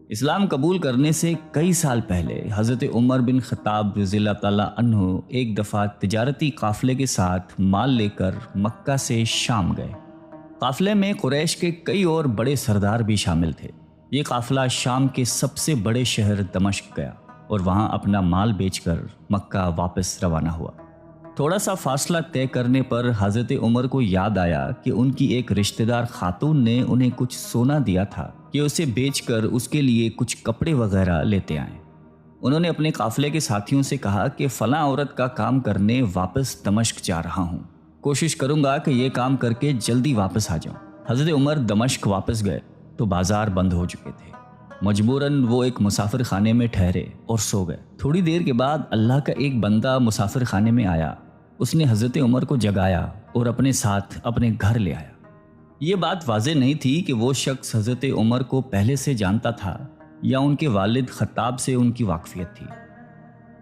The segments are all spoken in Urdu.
اسلام قبول کرنے سے کئی سال پہلے حضرت عمر بن خطاب رضی اللہ تعالیٰ عنہ ایک دفعہ تجارتی قافلے کے ساتھ مال لے کر مکہ سے شام گئے۔ قافلے میں قریش کے کئی اور بڑے سردار بھی شامل تھے۔ یہ قافلہ شام کے سب سے بڑے شہر دمشق گیا اور وہاں اپنا مال بیچ کر مکہ واپس روانہ ہوا۔ تھوڑا سا فاصلہ طے کرنے پر حضرت عمر کو یاد آیا کہ ان کی ایک رشتہ دار خاتون نے انہیں کچھ سونا دیا تھا کہ اسے بیچ کر اس کے لیے کچھ کپڑے وغیرہ لیتے آئیں۔ انہوں نے اپنے قافلے کے ساتھیوں سے کہا کہ فلاں عورت کا کام کرنے واپس دمشق جا رہا ہوں، کوشش کروں گا کہ یہ کام کر کے جلدی واپس آ جاؤں۔ حضرت عمر دمشق واپس گئے تو بازار بند ہو چکے تھے۔ مجبوراً وہ ایک مسافر خانے میں ٹھہرے اور سو گئے۔ تھوڑی دیر کے بعد اللہ کا ایک بندہ مسافر خانے میں آیا۔ اس نے حضرت عمر کو جگایا اور اپنے ساتھ اپنے گھر لے آیا۔ یہ بات واضح نہیں تھی کہ وہ شخص حضرت عمر کو پہلے سے جانتا تھا یا ان کے والد خطاب سے ان کی واقفیت تھی۔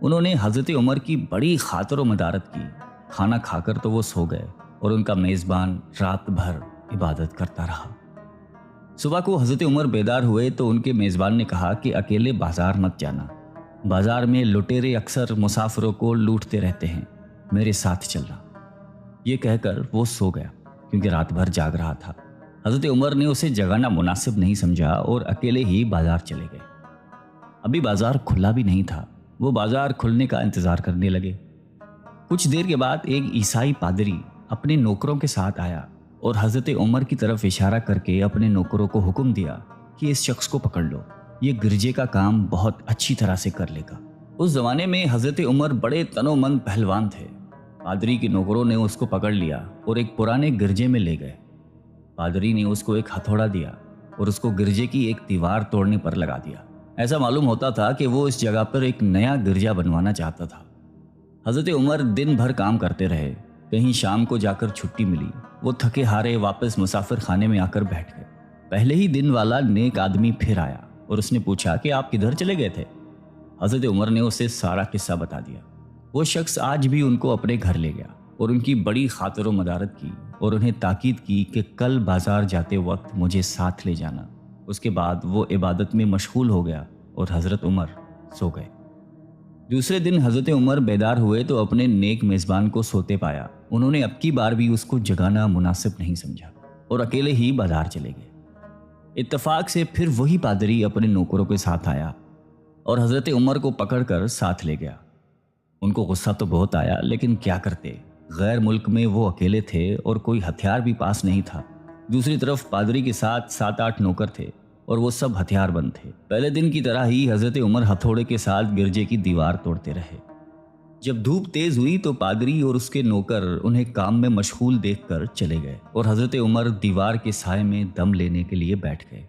انہوں نے حضرت عمر کی بڑی خاطر و مدارت کی۔ کھانا کھا کر تو وہ سو گئے اور ان کا میزبان رات بھر عبادت کرتا رہا۔ صبح کو حضرت عمر بیدار ہوئے تو ان کے میزبان نے کہا کہ اکیلے بازار مت جانا، بازار میں لٹیرے اکثر مسافروں کو لوٹتے رہتے ہیں، میرے ساتھ چلنا۔ یہ کہہ کر وہ سو گیا کیونکہ رات بھر جاگ رہا تھا۔ حضرت عمر نے اسے جگانا مناسب نہیں سمجھا اور اکیلے ہی بازار چلے گئے۔ ابھی بازار کھلا بھی نہیں تھا، وہ بازار کھلنے کا انتظار کرنے لگے۔ کچھ دیر کے بعد ایک عیسائی پادری اپنے نوکروں کے ساتھ آیا اور حضرت عمر کی طرف اشارہ کر کے اپنے نوکروں کو حکم دیا کہ اس شخص کو پکڑ لو، یہ گرجے کا کام بہت اچھی طرح سے کر لے گا۔ اس زمانے میں حضرت عمر بڑے تنومند پہلوان تھے۔ پادری کے نوکروں نے اس کو پکڑ لیا اور ایک پرانے گرجے میں لے گئے۔ پادری نے اس کو ایک ہتھوڑا دیا اور اس کو گرجے کی ایک دیوار توڑنے پر لگا دیا۔ ایسا معلوم ہوتا تھا کہ وہ اس جگہ پر ایک نیا گرجا بنوانا چاہتا تھا۔ حضرت عمر دن بھر کام کرتے رہے۔ کہیں شام کو جا کر چھٹی ملی، وہ تھکے ہارے واپس مسافر خانے میں آ کر بیٹھ گئے۔ پہلے ہی دن والا نیک آدمی پھر آیا اور اس نے پوچھا کہ آپ کدھر چلے گئے تھے؟ حضرت عمر نے اسے سارا قصہ بتا دیا۔ وہ شخص آج بھی ان کو اپنے گھر لے گیا اور ان کی بڑی خاطر و مدارت کی اور انہیں تاکید کی کہ کل بازار جاتے وقت مجھے ساتھ لے جانا۔ اس کے بعد وہ عبادت میں مشغول ہو گیا اور حضرت عمر سو گئے۔ دوسرے دن حضرت عمر بیدار ہوئے تو اپنے نیک میزبان کو سوتے پایا۔ انہوں نے اب کی بار بھی اس کو جگانا مناسب نہیں سمجھا اور اکیلے ہی بازار چلے گئے۔ اتفاق سے پھر وہی پادری اپنے نوکروں کے ساتھ آیا اور حضرت عمر کو پکڑ کر ساتھ لے گیا۔ ان کو غصہ تو بہت آیا، لیکن کیا کرتے، غیر ملک میں وہ اکیلے تھے اور کوئی ہتھیار بھی پاس نہیں تھا۔ دوسری طرف پادری کے ساتھ 7-8 نوکر تھے اور وہ سب ہتھیار بند تھے۔ پہلے دن کی طرح ہی حضرت عمر ہتھوڑے کے ساتھ گرجے کی دیوار توڑتے رہے۔ جب دھوپ تیز ہوئی تو پادری اور اس کے نوکر انہیں کام میں مشغول دیکھ کر چلے گئے اور حضرت عمر دیوار کے سائے میں دم لینے کے لیے بیٹھ گئے۔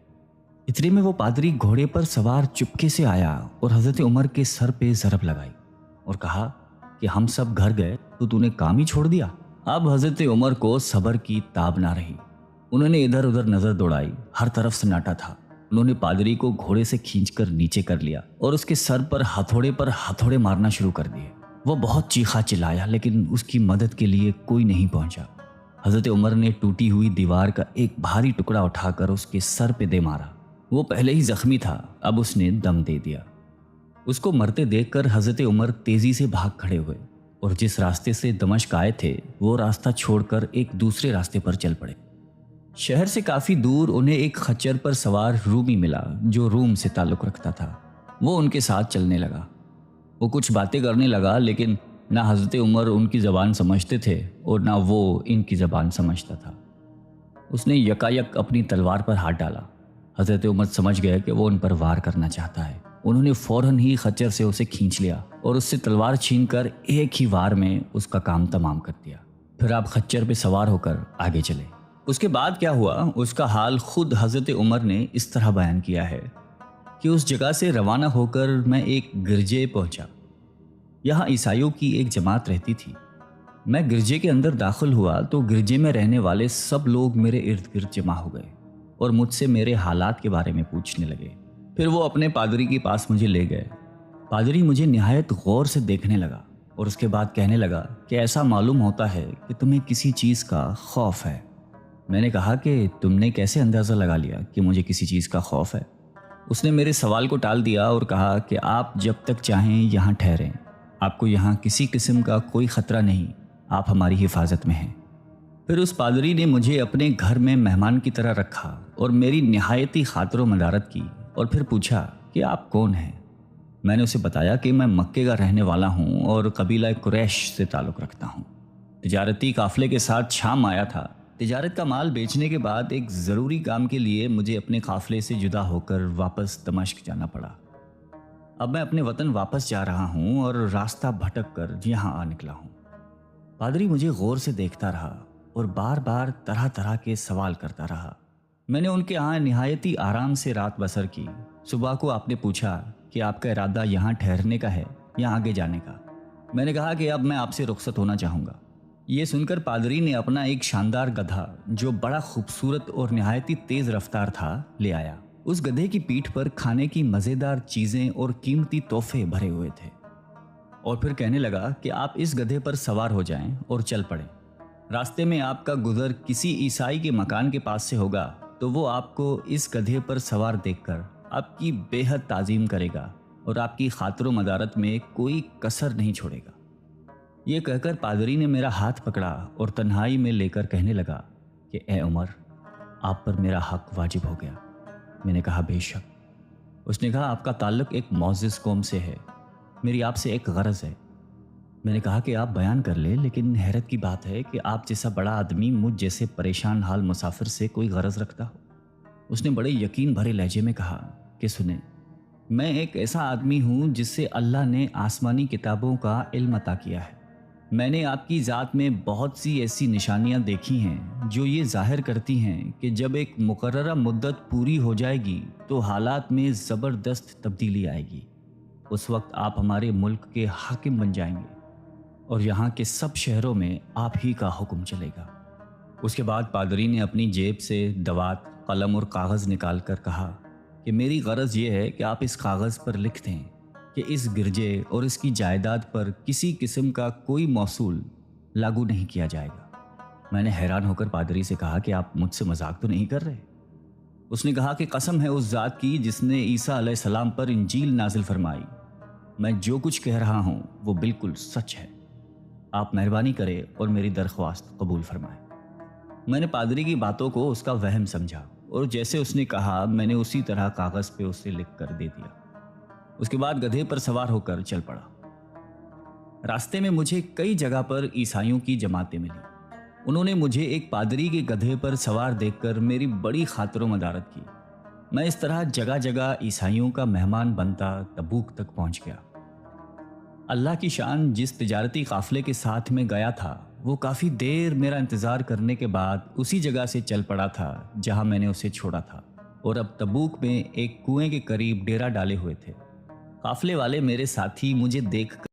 اتنے میں وہ پادری گھوڑے پر سوار چپکے سے آیا اور حضرت عمر کے سر پہ ضرب لگائی اور کہا کہ ہم سب گھر گئے تو نے کام ہی چھوڑ دیا۔ اب حضرت عمر کو صبر کی تاب نہ رہی۔ انہوں نے ادھر ادھر نظر دوڑائی، ہر طرف سناٹا تھا۔ انہوں نے پادری کو گھوڑے سے کھینچ کر نیچے کر لیا اور اس کے سر پر ہتھوڑے مارنا شروع کر دیے۔ وہ بہت چیخا چلایا لیکن اس کی مدد کے لیے کوئی نہیں پہنچا۔ حضرت عمر نے ٹوٹی ہوئی دیوار کا ایک بھاری ٹکڑا اٹھا کر اس کے سر پہ دے مارا۔ وہ پہلے ہی زخمی تھا، اب اس نے دم دے دیا۔ اس کو مرتے دیکھ کر حضرت عمر تیزی سے بھاگ کھڑے ہوئے اور جس راستے سے دمشق آئے تھے وہ راستہ چھوڑ کر ایک دوسرے راستے پر چل پڑے۔ شہر سے کافی دور انہیں ایک خچر پر سوار رومی ملا جو روم سے تعلق رکھتا تھا۔ وہ ان کے ساتھ چلنے لگا۔ وہ کچھ باتیں کرنے لگا لیکن نہ حضرت عمر ان کی زبان سمجھتے تھے اور نہ وہ ان کی زبان سمجھتا تھا۔ اس نے یکایک اپنی تلوار پر ہاتھ ڈالا۔ حضرت عمر سمجھ گئے کہ وہ ان پر وار کرنا چاہتا ہے۔ انہوں نے فوراً ہی خچر سے اسے کھینچ لیا اور اس سے تلوار چھین کر ایک ہی وار میں اس کا کام تمام کر دیا۔ پھر آپ خچر پہ سوار ہو کر آگے چلے۔ اس کے بعد کیا ہوا اس کا حال خود حضرت عمر نے اس طرح بیان کیا ہے کہ اس جگہ سے روانہ ہو کر میں ایک گرجے پہنچا۔ یہاں عیسائیوں کی ایک جماعت رہتی تھی۔ میں گرجے کے اندر داخل ہوا تو گرجے میں رہنے والے سب لوگ میرے ارد گرد جمع ہو گئے اور مجھ سے میرے حالات کے بارے میں پوچھنے لگے۔ پھر وہ اپنے پادری کے پاس مجھے لے گئے۔ پادری مجھے نہایت غور سے دیکھنے لگا اور اس کے بعد کہنے لگا کہ ایسا معلوم ہوتا ہے کہ تمہیں کسی چیز کا خوف ہے۔ میں نے کہا کہ تم نے کیسے اندازہ لگا لیا کہ مجھے کسی چیز کا خوف ہے؟ اس نے میرے سوال کو ٹال دیا اور کہا کہ آپ جب تک چاہیں یہاں ٹھہریں، آپ کو یہاں کسی قسم کا کوئی خطرہ نہیں، آپ ہماری حفاظت میں ہیں۔ پھر اس پادری نے مجھے اپنے گھر میں مہمان کی طرح رکھا اور میری نہایتی خاطر و مدارت کی، اور پھر پوچھا کہ آپ کون ہیں؟ میں نے اسے بتایا کہ میں مکے کا رہنے والا ہوں اور قبیلہ قریش سے تعلق رکھتا ہوں۔ تجارتی قافلے کے ساتھ شام آیا تھا۔ تجارت کا مال بیچنے کے بعد ایک ضروری کام کے لیے مجھے اپنے قافلے سے جدا ہو کر واپس دمشق جانا پڑا۔ اب میں اپنے وطن واپس جا رہا ہوں اور راستہ بھٹک کر یہاں آ نکلا ہوں۔ پادری مجھے غور سے دیکھتا رہا اور بار بار طرح طرح کے سوال کرتا رہا۔ میں نے ان کے ہاں نہایتی آرام سے رات بسر کی۔ صبح کو آپ نے پوچھا کہ آپ کا ارادہ یہاں ٹھہرنے کا ہے یا آگے جانے کا؟ میں نے کہا کہ اب میں آپ سے رخصت ہونا چاہوں گا۔ یہ سن کر پادری نے اپنا ایک شاندار گدھا، جو بڑا خوبصورت اور نہایتی تیز رفتار تھا، لے آیا۔ اس گدھے کی پیٹھ پر کھانے کی مزیدار چیزیں اور قیمتی تحفے بھرے ہوئے تھے، اور پھر کہنے لگا کہ آپ اس گدھے پر سوار ہو جائیں اور چل پڑیں۔ راستے میں آپ کا گزر کسی عیسائی کے مکان کے پاس سے ہوگا تو وہ آپ کو اس گدھے پر سوار دیکھ کر آپ کی بے حد تعظیم کرے گا اور آپ کی خاطر و مدارت میں کوئی کسر نہیں چھوڑے گا۔ یہ کہہ کر پادری نے میرا ہاتھ پکڑا اور تنہائی میں لے کر کہنے لگا کہ اے عمر، آپ پر میرا حق واجب ہو گیا۔ میں نے کہا بے شک۔ اس نے کہا آپ کا تعلق ایک معزز قوم سے ہے، میری آپ سے ایک غرض ہے۔ میں نے کہا کہ آپ بیان کر لیں، لیکن حیرت کی بات ہے کہ آپ جیسا بڑا آدمی مجھ جیسے پریشان حال مسافر سے کوئی غرض رکھتا ہو۔ اس نے بڑے یقین بھرے لہجے میں کہا کہ سنیں، میں ایک ایسا آدمی ہوں جس سے اللہ نے آسمانی کتابوں کا علم عطا کیا ہے۔ میں نے آپ کی ذات میں بہت سی ایسی نشانیاں دیکھی ہیں جو یہ ظاہر کرتی ہیں کہ جب ایک مقررہ مدت پوری ہو جائے گی تو حالات میں زبردست تبدیلی آئے گی۔ اس وقت آپ ہمارے ملک کے حاکم بن جائیں گے اور یہاں کے سب شہروں میں آپ ہی کا حکم چلے گا۔ اس کے بعد پادری نے اپنی جیب سے دوات، قلم اور کاغذ نکال کر کہا کہ میری غرض یہ ہے کہ آپ اس کاغذ پر لکھ دیں کہ اس گرجے اور اس کی جائیداد پر کسی قسم کا کوئی موصول لاگو نہیں کیا جائے گا۔ میں نے حیران ہو کر پادری سے کہا کہ آپ مجھ سے مذاق تو نہیں کر رہے؟ اس نے کہا کہ قسم ہے اس ذات کی جس نے عیسیٰ علیہ السلام پر انجیل نازل فرمائی، میں جو کچھ کہہ رہا ہوں وہ بالکل سچ ہے۔ آپ مہربانی کریں اور میری درخواست قبول فرمائیں۔ میں نے پادری کی باتوں کو اس کا وہم سمجھا اور جیسے اس نے کہا میں نے اسی طرح کاغذ پہ اسے لکھ کر دے دیا۔ اس کے بعد گدھے پر سوار ہو کر چل پڑا۔ راستے میں مجھے کئی جگہ پر عیسائیوں کی جماعتیں ملی۔ انہوں نے مجھے ایک پادری کے گدھے پر سوار دیکھ کر میری بڑی خاطر و مدارت کی۔ میں اس طرح جگہ جگہ عیسائیوں کا مہمان بنتا تبوک تک پہنچ گیا۔ اللہ کی شان، جس تجارتی قافلے کے ساتھ میں گیا تھا وہ کافی دیر میرا انتظار کرنے کے بعد اسی جگہ سے چل پڑا تھا جہاں میں نے اسے چھوڑا تھا، اور اب تبوک میں ایک کنویں کے قریب ڈیرا ڈالے ہوئے تھے۔ قافلے والے میرے ساتھی مجھے دیکھ کر